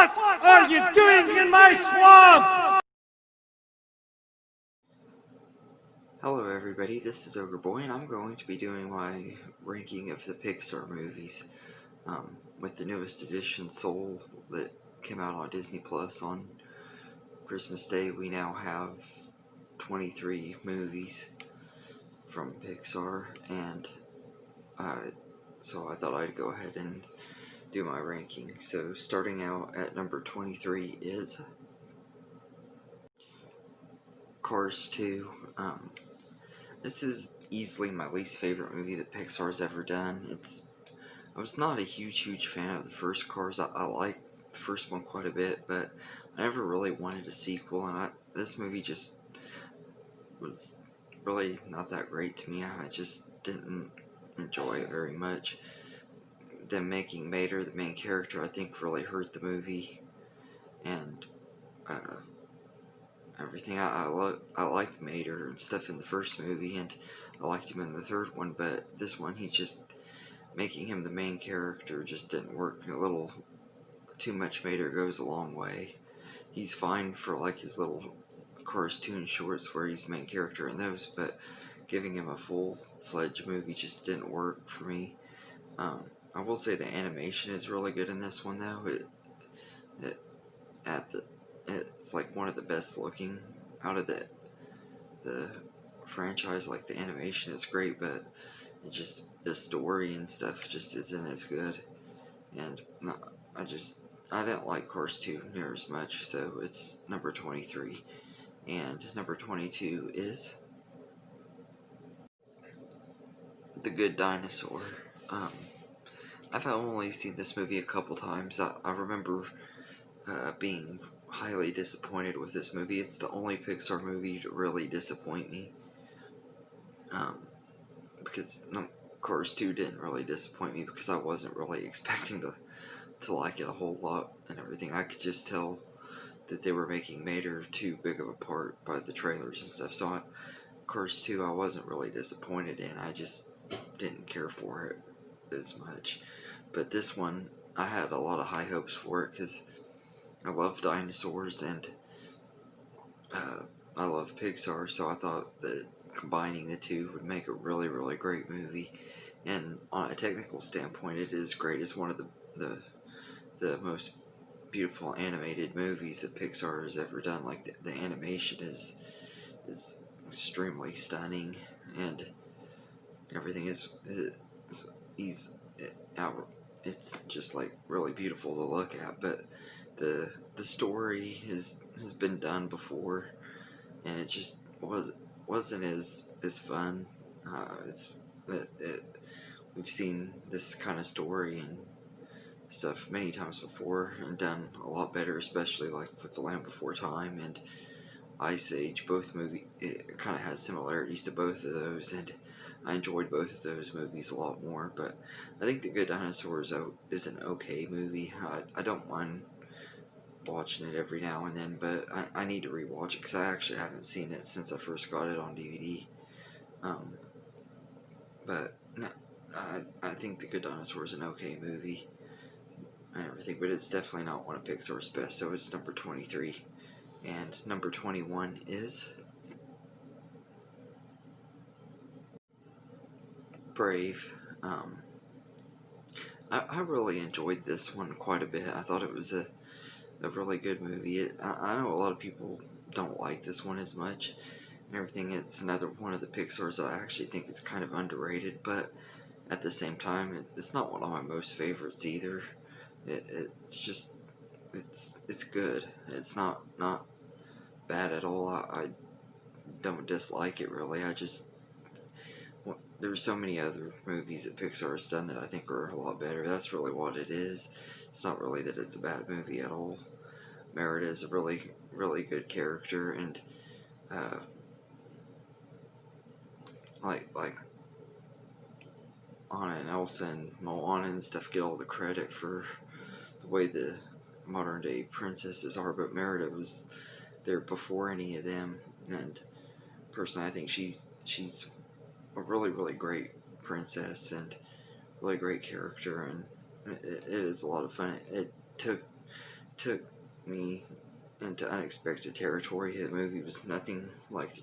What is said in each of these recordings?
What are you doing in my swamp? Hello everybody, this is Ogre Boy, and I'm going to be doing my ranking of the Pixar movies. With the newest edition, Soul, that came out on Disney Plus on Christmas Day, we now have 23 movies from Pixar, and so I thought I'd go ahead and do my ranking. So starting out at number 23 is Cars 2. This is easily my least favorite movie that Pixar's ever done. I was not a huge fan of the first Cars. I like the first one quite a bit, but I never really wanted a sequel, and this movie just was really not that great to me. I just didn't enjoy it very much. Them making Mater the main character, I think, really hurt the movie, and everything. I liked Mater and stuff in the first movie, and I liked him in the third one, but this one, he just making him the main character just didn't work. A little too much Mater goes a long way. He's fine for like his little cartoon shorts where he's the main character in those, but giving him a full-fledged movie just didn't work for me. I will say the animation is really good in this one, though. It's like one of the best looking out of the franchise. Like, the animation is great, but it just, the story and stuff just isn't as good. And I didn't like Cars 2 near as much, so it's number 23. And number 22 is The Good Dinosaur. I've only seen this movie a couple times. I remember being highly disappointed with this movie. It's the only Pixar movie to really disappoint me. Because Cars 2 didn't really disappoint me because I wasn't really expecting to like it a whole lot and everything. I could just tell that they were making Mater too big of a part by the trailers and stuff. So Cars 2 I wasn't really disappointed in. I just didn't care for it as much. But this one, I had a lot of high hopes for it because I love dinosaurs and I love Pixar, so I thought that combining the two would make a really great movie. And on a technical standpoint, it is great. It's one of the most beautiful animated movies that Pixar has ever done. Like, the animation is extremely stunning, and everything it's just like really beautiful to look at. But the story has been done before, and it just wasn't as fun. We've seen this kind of story and stuff many times before and done a lot better, especially like with The Land Before Time and Ice Age. Both movies, it kind of had similarities to both of those, and I enjoyed both of those movies a lot more. But I think The Good Dinosaur is an okay movie. I don't mind watching it every now and then, but I need to rewatch it because I actually haven't seen it since I first got it on DVD. But I think The Good Dinosaur is an okay movie and everything, but it's definitely not one of Pixar's best, so it's number 23. And number 21 is Brave. I really enjoyed this one quite a bit. I thought it was a really good movie. I know a lot of people don't like this one as much and everything. It's another one of the Pixar's that I actually think is kind of underrated, but at the same time, it's not one of my most favorites either. It's just, it's good. It's not bad at all. I don't dislike it really. There's so many other movies that Pixar has done that I think are a lot better. That's really what it is. It's not really that it's a bad movie at all. Merida is a really good character, and like Anna and Elsa and Moana and stuff get all the credit for the way the modern day princesses are, but Merida was there before any of them, and personally I think she's a really great princess and really great character, and it is a lot of fun. It took took me into unexpected territory. The movie was nothing like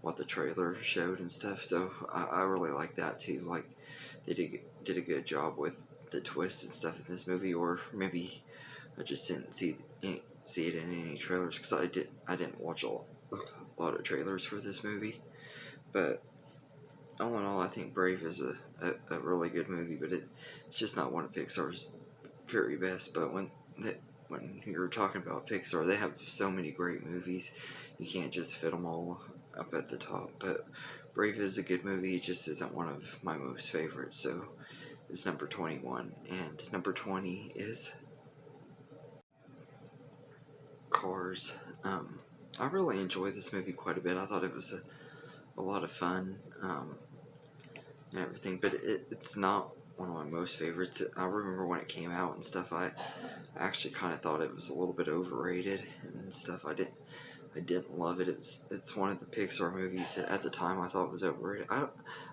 what the trailer showed and stuff, so I really like that too. Like, they did a good job with the twist and stuff in this movie, or maybe I just didn't see it in any trailers, because I didn't watch a lot of trailers for this movie. But all in all, I think Brave is a really good movie, but it's just not one of Pixar's very best. But when you're talking about Pixar, they have so many great movies, you can't just fit them all up at the top. But Brave is a good movie, it just isn't one of my most favorites, so it's number 21. And number 20 is Cars. I really enjoyed this movie quite a bit. I thought it was a lot of fun, and everything, but it's not one of my most favorites. I remember when it came out and stuff, I actually kind of thought it was a little bit overrated and stuff. I didn't love it. It's one of the Pixar movies that at the time I thought was overrated. I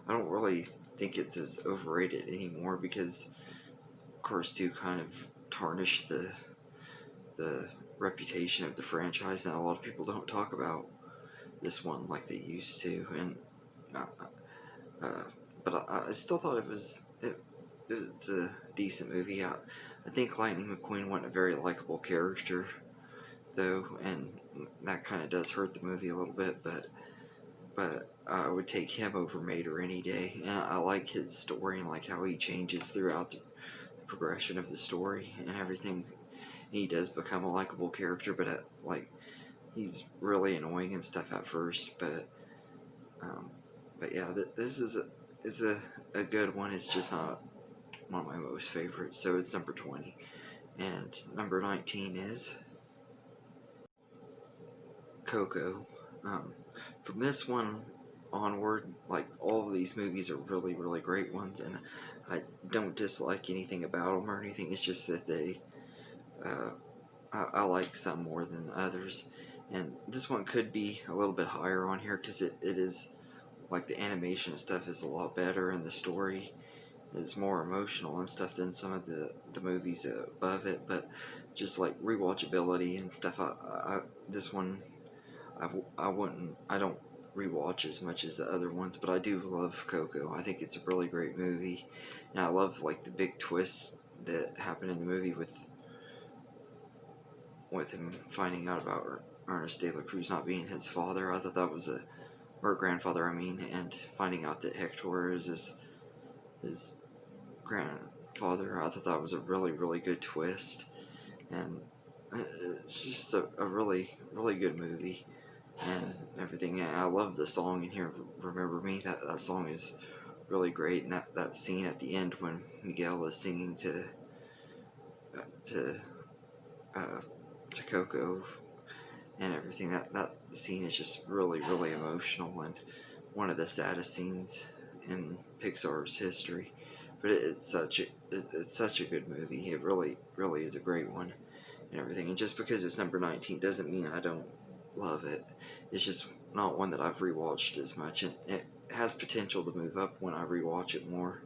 don't really think it's as overrated anymore, because Cars 2 kind of tarnished the reputation of the franchise, and a lot of people don't talk about this one like they used to. And but I still thought it's a decent movie. I think Lightning McQueen wasn't a very likable character, though, and that kind of does hurt the movie a little bit. But I would take him over Mater any day, and I like his story and like how he changes throughout the progression of the story and everything. He does become a likable character, but like, he's really annoying and stuff at first. But yeah, this is a good one. It's just not one of my most favorites, so it's number 20. And number 19 is Coco. From this one onward, like, all of these movies are really, really great ones, and I don't dislike anything about them or anything. It's just that I like some more than others, and this one could be a little bit higher on here, because it is, like, the animation and stuff is a lot better, and the story is more emotional and stuff than some of the movies above it. But just like rewatchability and stuff, this one I don't rewatch as much as the other ones, but I do love Coco. I think it's a really great movie, and I love, like, the big twists that happen in the movie with him finding out about Ernest de la Cruz not being his father. I thought that was or grandfather, I mean, and finding out that Hector is his grandfather. I thought that was a really, really good twist, and it's just a really, really good movie and everything. And I love the song in here, Remember Me. That song is really great, and that scene at the end when Miguel is singing to Coco and everything, that scene is just really, really emotional, and one of the saddest scenes in Pixar's history. But it's such a good movie. It really, really is a great one and everything. And just because it's number 19 doesn't mean I don't love it. It's just not one that I've rewatched as much, and it has potential to move up when I rewatch it more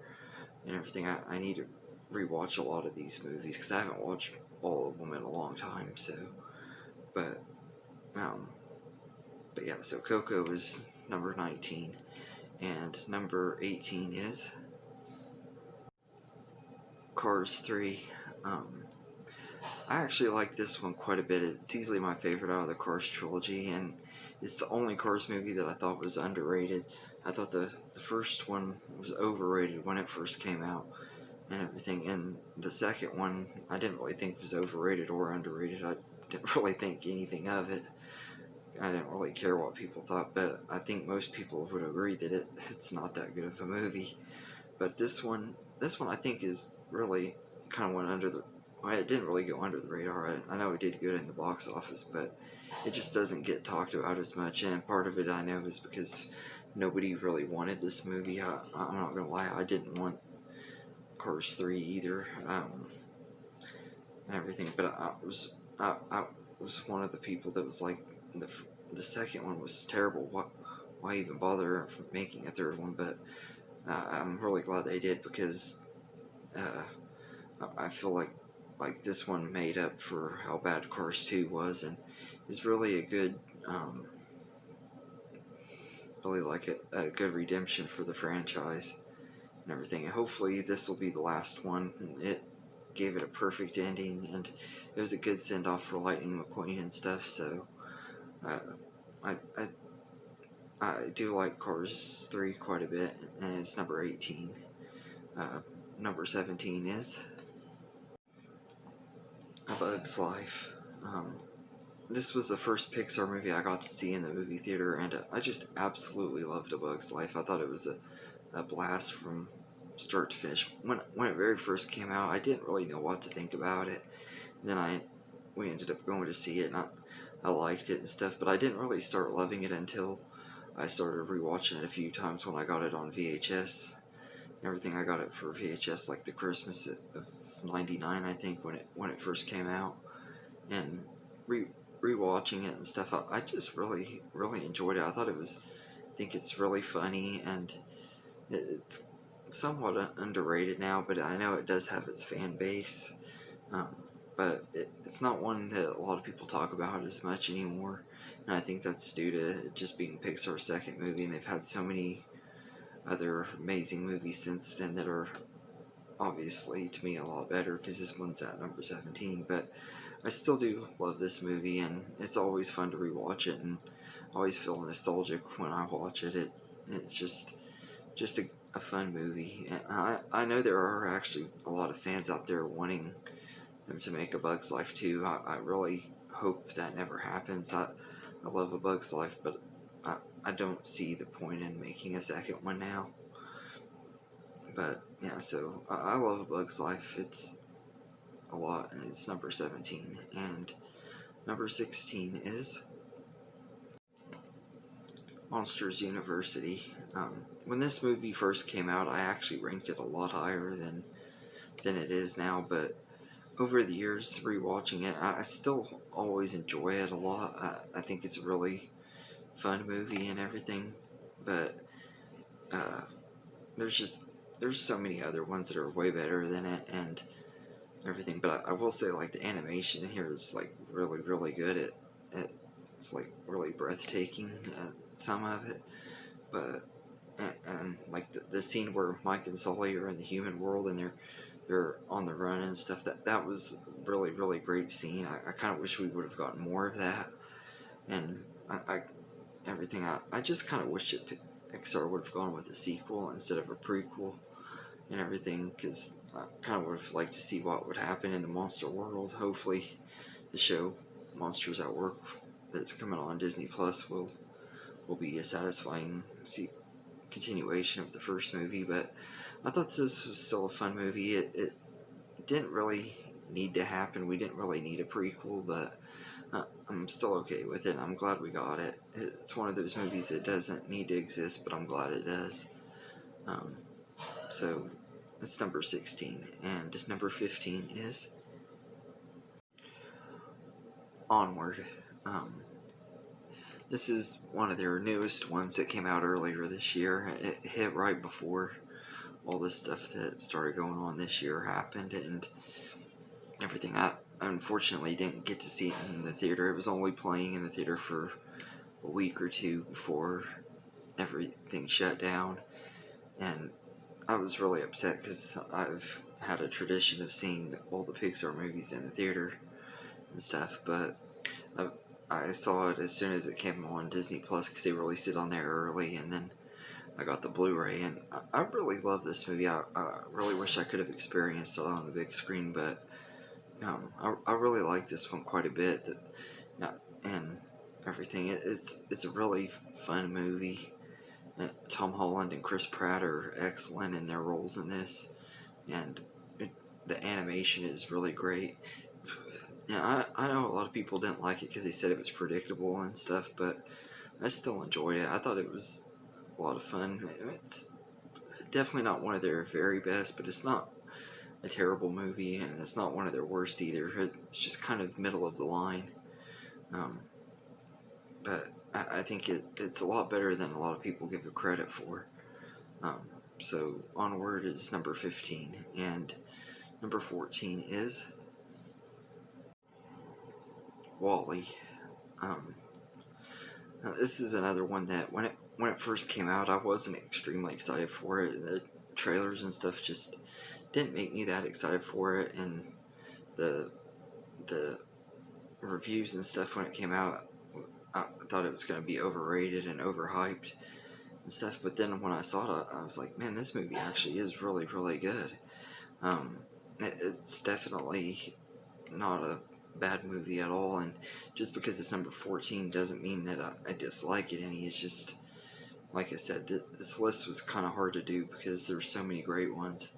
and everything. I need to rewatch a lot of these movies, because I haven't watched all of them in a long time. So, but yeah. So Coco is number 19, and number 18 is Cars 3. I actually like this one quite a bit. It's easily my favorite out of the Cars trilogy, and it's the only Cars movie that I thought was underrated. I thought the first one was overrated when it first came out and everything, and the second one I didn't really think was overrated or underrated. I didn't really think anything of it. I didn't really care what people thought, but I think most people would agree that it's not that good of a movie. But this one I think is really kind of went under the... Well, it didn't really go under the radar. I know it did good in the box office, but it just doesn't get talked about as much. And part of it, I know, is because nobody really wanted this movie. I'm not gonna lie, I didn't want Cars 3 either, and everything. But I was one of the people that was like, the second one was terrible. Why even bother making a third one? But I'm really glad they did, because I feel like like this one made up for how bad Cars 2 was, and is really a good, really like a good redemption for the franchise and everything. And hopefully this will be the last one. It gave it a perfect ending, and it was a good send off for Lightning McQueen and stuff. So uh, I, I I do like Cars 3 quite a bit, and it's number 18. Number 17 is A Bug's Life. This was the first Pixar movie I got to see in the movie theater, and I just absolutely loved A Bug's Life. I thought it was a blast from start to finish. When it very first came out, I didn't really know what to think about it. And then we ended up going to see it, and I liked it and stuff, but I didn't really start loving it until I started rewatching it a few times when I got it on VHS. And everything, I got it for VHS like the Christmas of '99, I think, when it first came out, and rewatching it and stuff, I just really enjoyed it. I think it's really funny, and it's somewhat underrated now, but I know it does have its fan base. But it's not one that a lot of people talk about as much anymore, and I think that's due to it just being Pixar's second movie, and they've had so many other amazing movies since then that are obviously to me a lot better, because this one's at number 17. But I still do love this movie, and it's always fun to rewatch it, and I always feel nostalgic when I watch it. It's just a fun movie, and I know there are actually a lot of fans out there wanting them to make A Bug's Life 2. I really hope that never happens. I love A Bug's Life, but I don't see the point in making a second one now. But yeah, so I love A Bug's Life. It's a lot, and it's number 17. And number 16 is Monsters University. When this movie first came out, I actually ranked it a lot higher than it is now, but over the years, rewatching it, I still always enjoy it a lot. I think it's a really fun movie and everything, but there's so many other ones that are way better than it and everything. But I will say, like, the animation here is like really good. It's like really breathtaking, some of it, but and like the scene where Mike and Sully are in the human world and they're on the run and stuff, that was really great scene. I kind of wish we would have gotten more of that, and I just kind of wish that Pixar would have gone with a sequel instead of a prequel and everything, because I kind of would have liked to see what would happen in the monster world. Hopefully the show Monsters at Work that's coming on Disney Plus will be a satisfying continuation of the first movie. But I thought this was still a fun movie. It didn't really need to happen. We didn't really need a prequel, but I'm still okay with it. I'm glad we got it. It's one of those movies that doesn't need to exist, but I'm glad it does. So that's number 16. And number 15 is Onward. This is one of their newest ones that came out earlier this year. It hit right before all the stuff that started going on this year happened and everything. I unfortunately didn't get to see it in the theater. It was only playing in the theater for a week or two before everything shut down, and I was really upset because I've had a tradition of seeing all the Pixar movies in the theater and stuff, but I saw it as soon as it came on Disney Plus because they released it on there early, and then I got the Blu-ray, and I really love this movie. I really wish I could have experienced it on the big screen, but I really like this one quite a bit. And everything. It's a really fun movie. Tom Holland and Chris Pratt are excellent in their roles in this, and the animation is really great. Yeah, I know a lot of people didn't like it because they said it was predictable and stuff, but I still enjoyed it. I thought it was a lot of fun. It's definitely not one of their very best, but it's not a terrible movie, and it's not one of their worst either. It's just kind of middle of the line. But I think it's a lot better than a lot of people give it credit for. So Onward is number 15, and number 14 is Wall-E. Now this is another one that when it first came out, I wasn't extremely excited for it. The trailers and stuff just didn't make me that excited for it, and the reviews and stuff when it came out, I thought it was going to be overrated and overhyped and stuff. But then when I saw it, I was like, man, this movie actually is really, really good. It's definitely not a bad movie at all, and just because it's number 14 doesn't mean that I dislike it any. It's just, like I said, this list was kind of hard to do because there's so many great ones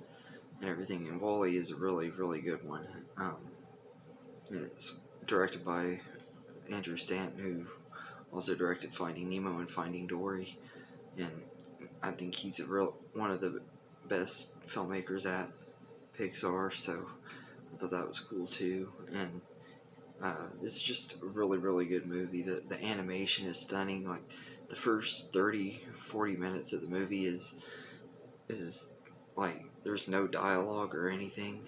and everything, and Wall-E is a really, really good one. It's directed by Andrew Stanton, who also directed Finding Nemo and Finding Dory, and I think he's one of the best filmmakers at Pixar, so I thought that was cool too. And it's just a really, really good movie. The animation is stunning. Like, the first 30-40 minutes of the movie is like, there's no dialogue or anything.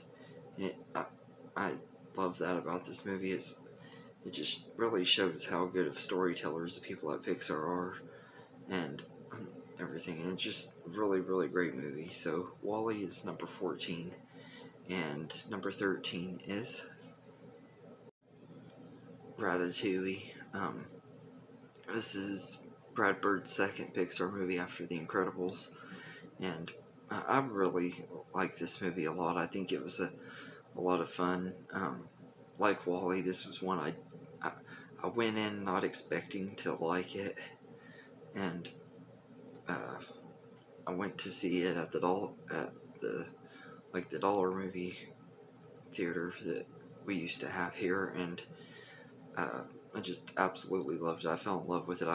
I love that about this movie. It just really shows how good of storytellers the people at Pixar are, and everything. And it's just really, really great movie. So Wall-E is number 14, and number 13 is Ratatouille. This is Brad Bird's second Pixar movie after The Incredibles, and I really like this movie a lot. I think it was a lot of fun. Like Wall-E, this was one I went in not expecting to like it, and I went to see it at the Dollar Movie Theater that we used to have here, and I just absolutely loved it. I fell in love with it.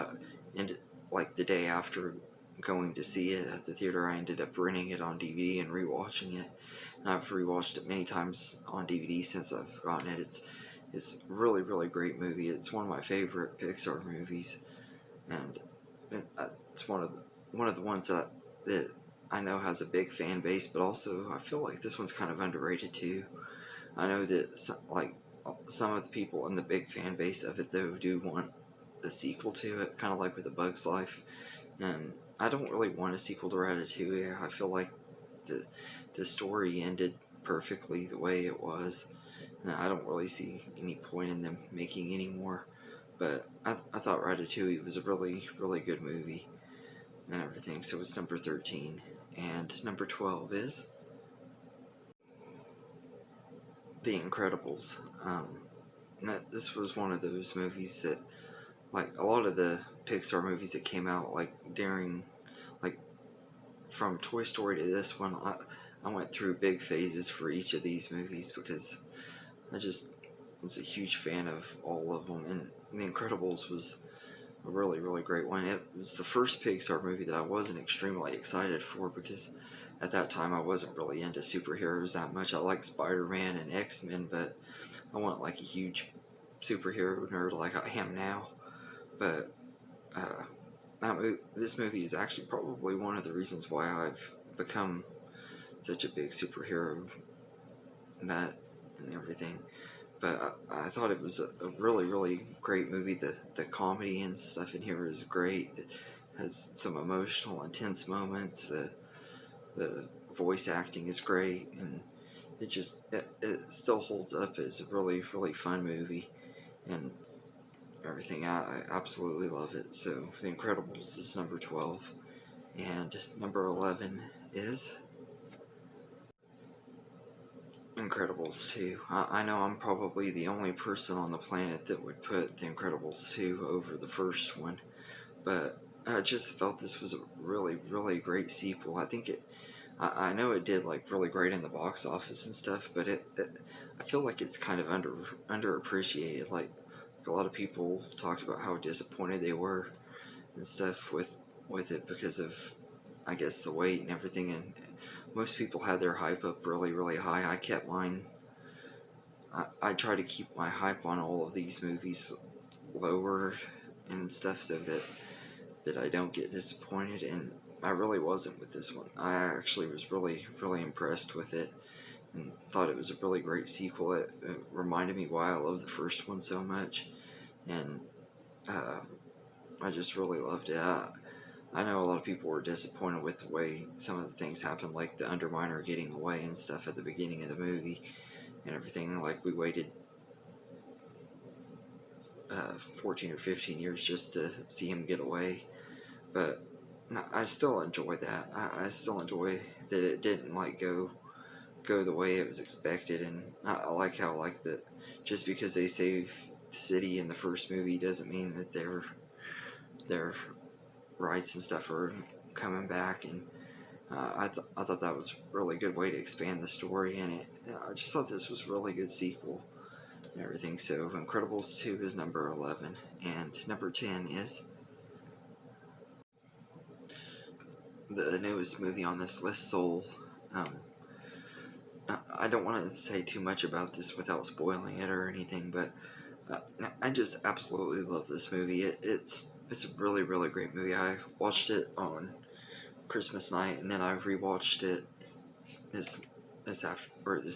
Like the day after going to see it at the theater, I ended up renting it on DVD and rewatching it. And I've rewatched it many times on DVD since I've gotten it. It's a really, really great movie. It's one of my favorite Pixar movies, and it's one of the ones that I know has a big fan base. But also, I feel like this one's kind of underrated too. I know that some of the people in the big fan base of it, though, do want a sequel to it, kind of like with A Bug's Life. And I don't really want a sequel to Ratatouille. I feel like the story ended perfectly the way it was, and I don't really see any point in them making any more. But I thought Ratatouille was a really, really good movie and everything. So it's number 13, and number 12 is The Incredibles. This was one of those movies that, like a lot of the Pixar movies that came out, like from Toy Story to this one, I went through big phases for each of these movies because I just was a huge fan of all of them, and The Incredibles was a really, really great one. It was the first Pixar movie that I wasn't extremely excited for because at that time I wasn't really into superheroes that much. I liked Spider-Man and X-Men, but I wasn't like a huge superhero nerd like I am now. But this movie is actually probably one of the reasons why I've become such a big superhero nut and everything. But I thought it was a really, really great movie. The comedy and stuff in here is great. It has some emotional, intense moments. The voice acting is great, and it still holds up as a really, really fun movie, and everything. I absolutely love it. So The Incredibles is number 12, and number 11 is Incredibles 2. I know I'm probably the only person on the planet that would put The Incredibles 2 over the first one, but I just felt this was a really, really great sequel. I know it did like really great in the box office and stuff, but I feel like it's kind of underappreciated. Like a lot of people talked about how disappointed they were and stuff with it because of, I guess, the wait and everything, and most people had their hype up really, really high. I kept mine. I try to keep my hype on all of these movies lower and stuff so that I don't get disappointed, and I really wasn't with this one. I actually was really, really impressed with it and thought it was a really great sequel. It reminded me why I love the first one so much, and I just really loved it. I know a lot of people were disappointed with the way some of the things happened, like the Underminer getting away and stuff at the beginning of the movie and everything. Like, we waited 14 or 15 years just to see him get away, but I still enjoy that. I still enjoy that it didn't like go the way it was expected, and I like how, like, that just because they save the city in the first movie doesn't mean that their rights and stuff are coming back, and I thought that was a really good way to expand the story, and I just thought this was a really good sequel and everything. So Incredibles 2 is number 11, and number 10 is the newest movie on this list, Soul. I don't want to say too much about this without spoiling it or anything, but I just absolutely love this movie. It's a really, really great movie. I watched it on Christmas night, and then I rewatched it this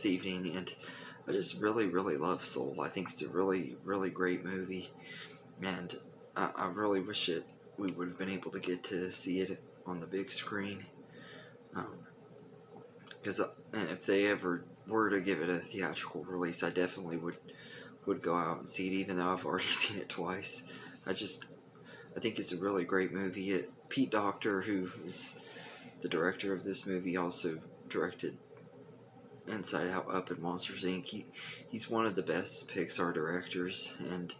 evening, and I just really, really love Soul. I think it's a really, really great movie, and I really wish we would have been able to get to see it on the big screen. Because and if they ever were to give it a theatrical release, I definitely would go out and see it, even though I've already seen it twice. I think it's a really great movie. Pete Docter, who is the director of this movie, also directed Inside Out, Up, and Monsters Inc. He's one of the best Pixar directors, and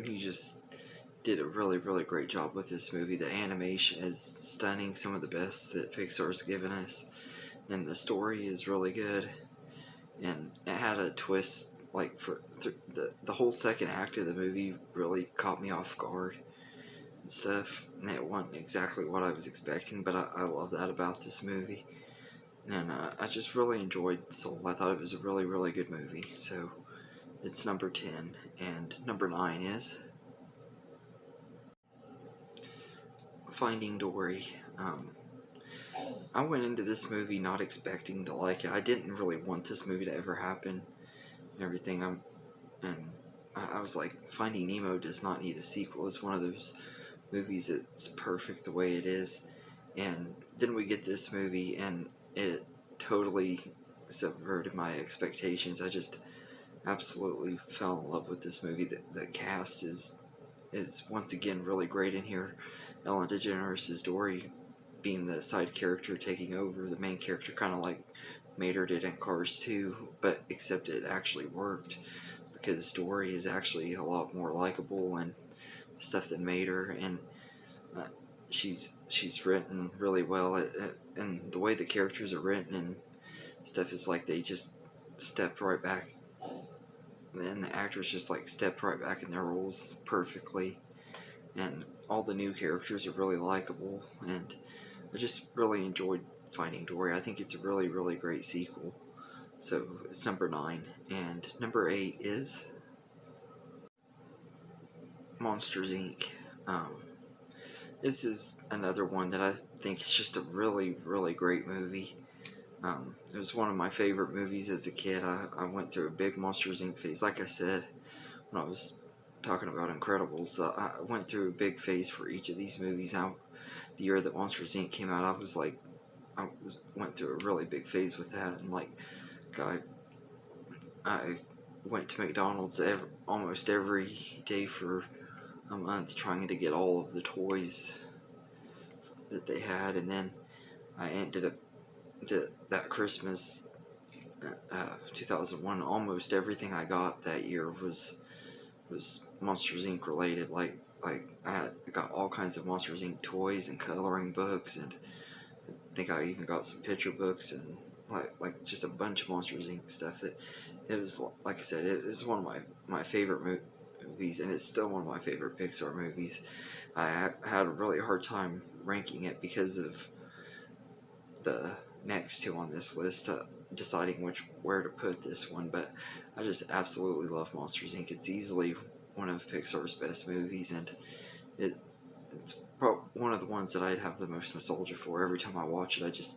he just did a really, really great job with this movie. The animation is stunning, some of the best that Pixar's given us, and the story is really good, and it had a twist. Like, for the whole second act of the movie really caught me off guard and stuff, and it wasn't exactly what I was expecting, but I love that about this movie, and I just really enjoyed Soul. I thought it was a really, really good movie. So it's number 10, and number 9 is Finding Dory. I went into this movie not expecting to like it. I didn't really want this movie to ever happen and everything. I was like, Finding Nemo does not need a sequel. It's one of those movies that's perfect the way it is. And then we get this movie, and it totally subverted my expectations. I just absolutely fell in love with this movie. The cast is once again really great in here. Ellen DeGeneres is Dory, being the side character, taking over the main character, kind of like Mater did in Cars 2, but except it actually worked, because Dory is actually a lot more likable and stuff than Mater, and she's written really well, and the way the characters are written and stuff is like they just stepped right back, and the actors just like stepped right back in their roles perfectly, and all the new characters are really likable, and I just really enjoyed Finding Dory. I think it's a really, really great sequel. So it's number 9, and number 8 is Monsters Inc. This is another one that I think is just a really, really great movie. It was one of my favorite movies as a kid. I went through a big Monsters Inc. phase. Like I said when I was talking about Incredibles, I went through a big phase for each of these movies. The year that Monsters Inc. came out, I went through a really big phase with that, and like, I went to McDonald's almost every day for a month trying to get all of the toys that they had, and then I ended up that Christmas, 2001, almost everything I got that year was Monsters Inc. related. Like I got all kinds of Monsters Inc. toys and coloring books, and I think I even got some picture books, and like just a bunch of Monsters Inc. stuff. That it was, like I said, it is one of my favorite movies, and it's still one of my favorite Pixar movies. I had a really hard time ranking it because of the next two on this list, deciding where to put this one, but I just absolutely love Monsters Inc. It's easily one of Pixar's best movies, and it's probably one of the ones that I'd have the most nostalgia for. Every time I watch it, I just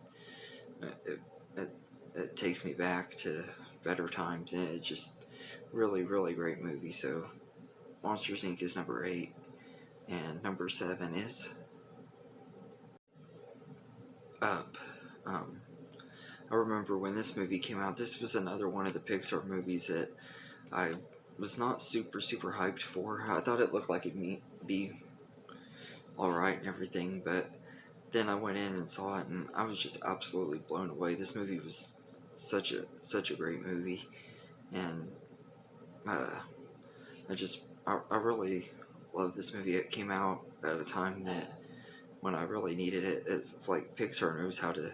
it, it takes me back to better times, and it's just really great movie. So Monsters Inc. is number 8, and number 7 is Up. I remember when this movie came out, this was another one of the Pixar movies that I was not super hyped for. I thought it looked like it'd be alright and everything, but then I went in and saw it, and I was just absolutely blown away. This movie was such a great movie, and I really love this movie. It came out at a time that when I really needed it. It's like Pixar knows how to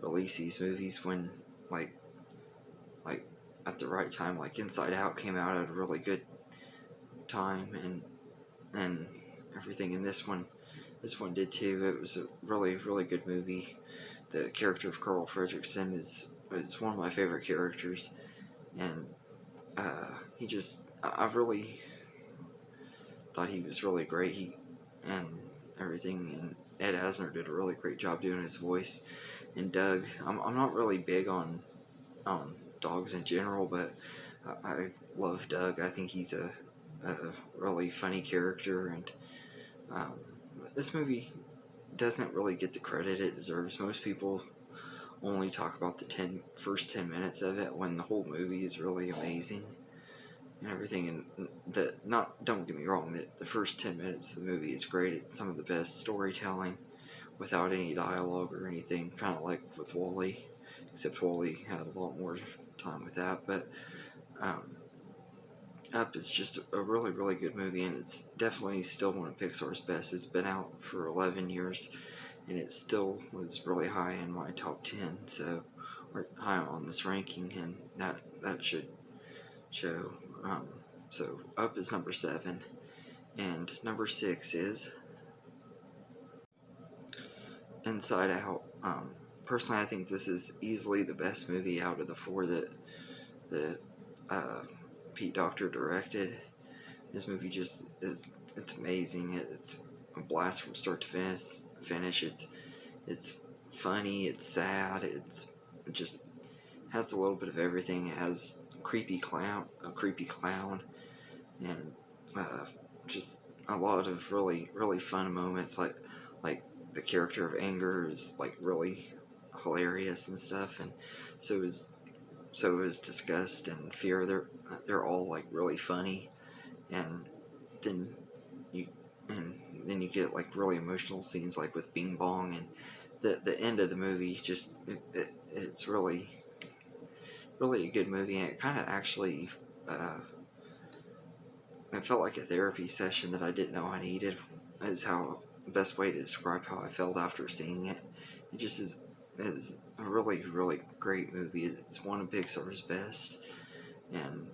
release these movies when like at the right time. Like Inside Out came out at a really good time, and everything. And this one did too. It was a really good movie. The character of Carl Fredricksen is one of my favorite characters, and I really thought he was really great. And everything, and Ed Asner did a really great job doing his voice. And Doug, I'm not really big on dogs in general, but I love Doug. I think he's a really funny character, and this movie doesn't really get the credit it deserves. Most people only talk about the first 10 minutes of it, when the whole movie is really amazing and everything. And don't get me wrong, the first 10 minutes of the movie is great. It's some of the best storytelling without any dialogue or anything, kind of like with WALL-E, except WALL-E had a lot more time with that. But Up is just a really good movie, and it's definitely still one of Pixar's best. It's been out for 11 years, and it still was really high in my top 10, so, or high on this ranking, and that should show. So Up is number 7, and number 6 is Inside Out. Personally, I think this is easily the best movie out of the 4 that Pete Docter directed. This movie it's amazing. It's a blast from start to finish. It's funny, it's sad, it just has a little bit of everything. It has a creepy clown, and just a lot of really fun moments. Like the character of Anger is like really hilarious and stuff, and so is Disgust and Fear. They're all like really funny, and then you get like really emotional scenes like with Bing Bong, and the end of the movie. Just it's really a good movie, and it kind of actually it felt like a therapy session that I didn't know I needed. Is how the best way to describe how I felt after seeing it. It just is a really great movie. It's one of Pixar's best, and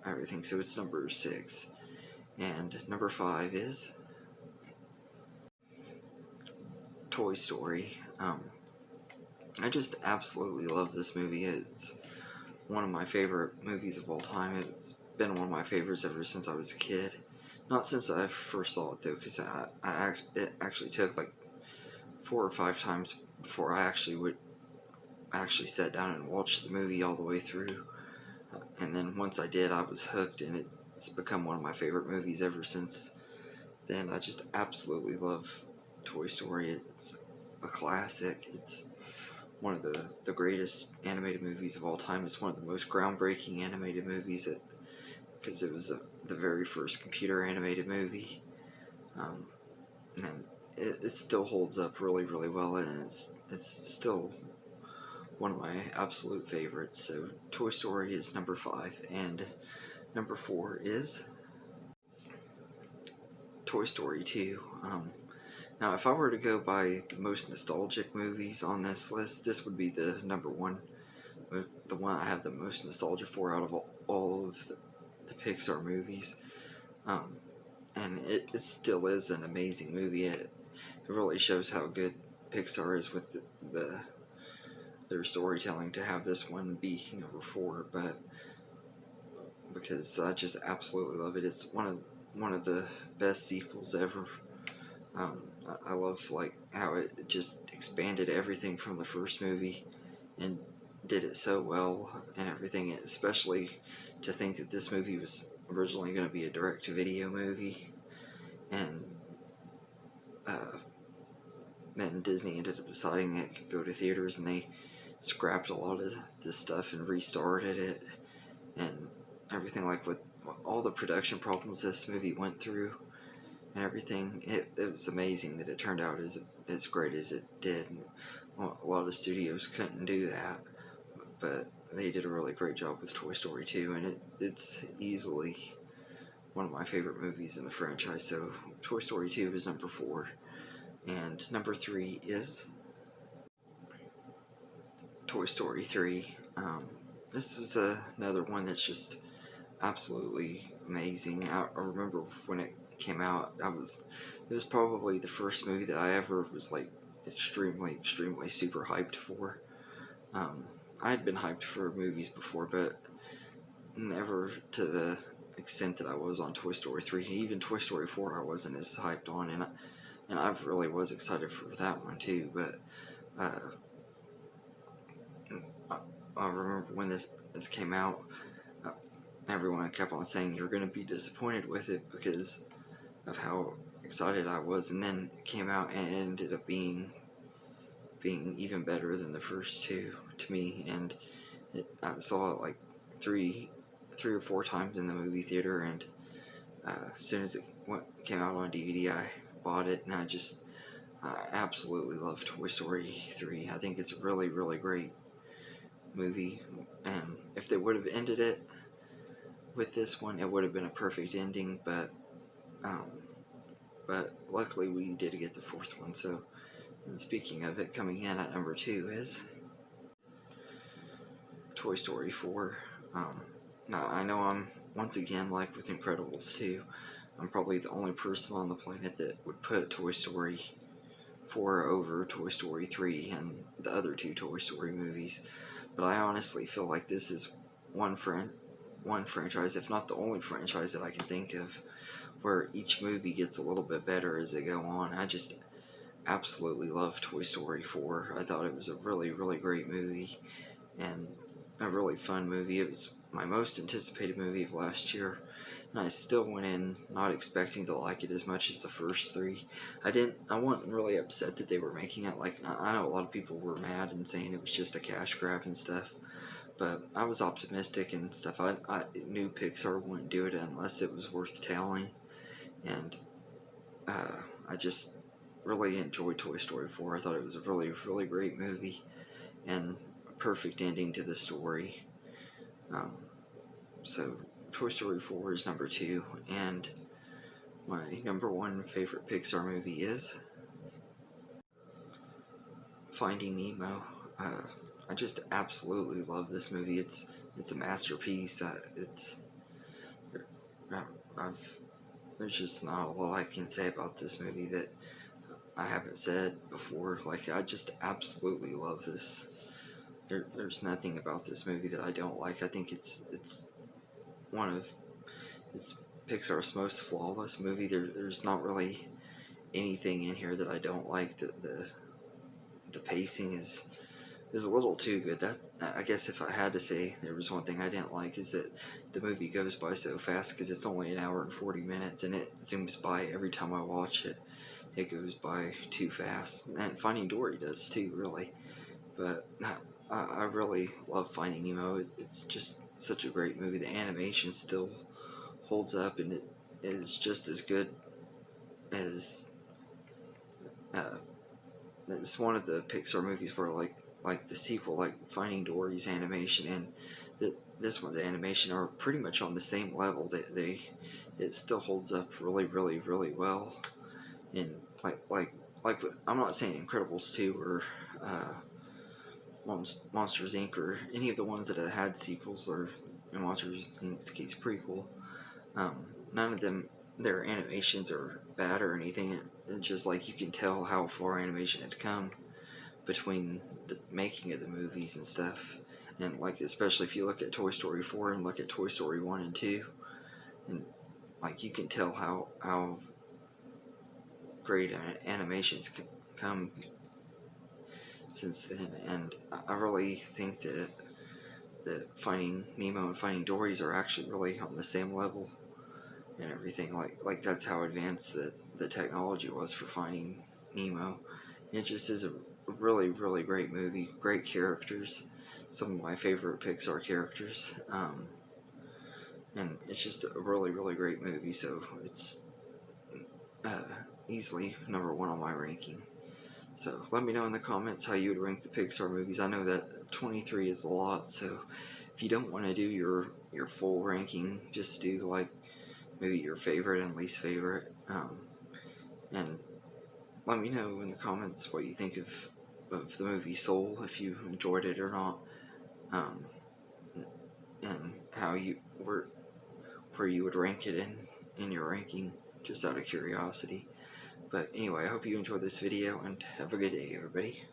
everything. So it's number 6, and number 5 is Toy Story. I just absolutely love this movie. It's one of my favorite movies of all time. It's been one of my favorites ever since I was a kid. Not since I first saw it though, because it actually took like 4 or 5 times before I actually sat down and watched the movie all the way through. And then once I did, I was hooked, and it's become one of my favorite movies ever since then. I just absolutely love Toy Story. It's a classic. It's one of the greatest animated movies of all time. It's one of the most groundbreaking animated movies, because it was the very first computer animated movie, and it still holds up really well, and it's still one of my absolute favorites. So Toy Story is number 5, and number 4 is Toy Story 2. Now, if I were to go by the most nostalgic movies on this list, this would be the number 1, the one I have the most nostalgia for out of all of the Pixar movies. And it still is an amazing movie. It really shows how good Pixar is with their storytelling to have this one be number 4, but because I just absolutely love it. It's one of the best sequels ever I love like how it just expanded everything from the first movie and did it so well and everything, especially to think that this movie was originally going to be a direct-to-video movie, and uh, then Disney ended up deciding it could go to theaters, and they scrapped a lot of this stuff and restarted it and everything, like with all the production problems this movie went through and everything. It was amazing that it turned out as great as it did. A lot of studios couldn't do that, but they did a really great job with Toy Story 2, and it's easily one of my favorite movies in the franchise. So Toy Story 2 is number 4, and number 3 is Toy Story 3. This was another one that's just absolutely amazing. I remember when it came out, it was probably the first movie that I ever was like extremely super hyped for. I had been hyped for movies before, but never to the extent that I was on Toy Story 3. Even Toy Story 4 I wasn't as hyped on, and I really was excited for that one too. But I remember when this came out, everyone kept on saying you're going to be disappointed with it because of how excited I was, and then it came out and it ended up being even better than the first two to me. And I saw it like three or four times in the movie theater, and as soon as it came out on DVD, I bought it, and I absolutely love Toy Story 3. I think it's a really great movie, and if they would have ended it with this one, it would have been a perfect ending, but luckily we did get the fourth one. So, and speaking of it, coming in at number 2 is Toy Story 4. Now, I know I'm, once again, like with Incredibles 2, I'm probably the only person on the planet that would put Toy Story 4 over Toy Story 3 and the other 2 Toy Story movies, but I honestly feel like this is one franchise, if not the only franchise that I can think of, where each movie gets a little bit better as they go on. I just absolutely love Toy Story 4. I thought it was a really great movie and a really fun movie. It was my most anticipated movie of last year, and I still went in not expecting to like it as much as the first 3. I wasn't really upset that they were making it. Like, I know a lot of people were mad and saying it was just a cash grab and stuff, but I was optimistic and stuff. I knew Pixar wouldn't do it unless it was worth telling, and I just really enjoyed Toy Story 4. I thought it was a really great movie and a perfect ending to the story. So Toy Story 4 is number 2, and my number 1 favorite Pixar movie is Finding Nemo. I just absolutely love this movie. It's a masterpiece. There's just not a lot I can say about this movie that I haven't said before. Like, I just absolutely love this. There's nothing about this movie that I don't like. I think it's Pixar's most flawless movie. There's not really anything in here that I don't like. The pacing is a little too good. That, I guess if I had to say there was one thing I didn't like, is that the movie goes by so fast because it's only an hour and 40 minutes, and it zooms by every time I watch it. It goes by too fast, and Finding Dory does too, really. But I really love Finding Nemo. It's just such a great movie. The animation still holds up, and it is just as good as it's one of the Pixar movies where like the sequel, like Finding Dory's animation and this one's animation are pretty much on the same level. It still holds up really well. And like I'm not saying Incredibles 2 or Monsters Inc. or any of the ones that have had sequels, or in Monsters Inc.'s case prequel. None of them, their animations are bad or anything. It's just like you can tell how far animation had come between the making of the movies and stuff. And like, especially if you look at Toy Story 4 and look at Toy Story 1 and 2, and like you can tell how great animations come since then, and I really think that Finding Nemo and Finding Dory's are actually really on the same level and everything. Like that's how advanced the technology was for Finding Nemo. It just is a really, really great movie. Great characters, some of my favorite Pixar characters, and it's just a really, really great movie. So it's easily #1 on my ranking. So let me know in the comments how you would rank the Pixar movies. I know that 23 is a lot, so if you don't want to do your full ranking, just do like maybe your favorite and least favorite. And let me know in the comments what you think of the movie Soul, if you enjoyed it or not, and how where you would rank it in your ranking, just out of curiosity. But anyway, I hope you enjoyed this video, and have a good day, everybody.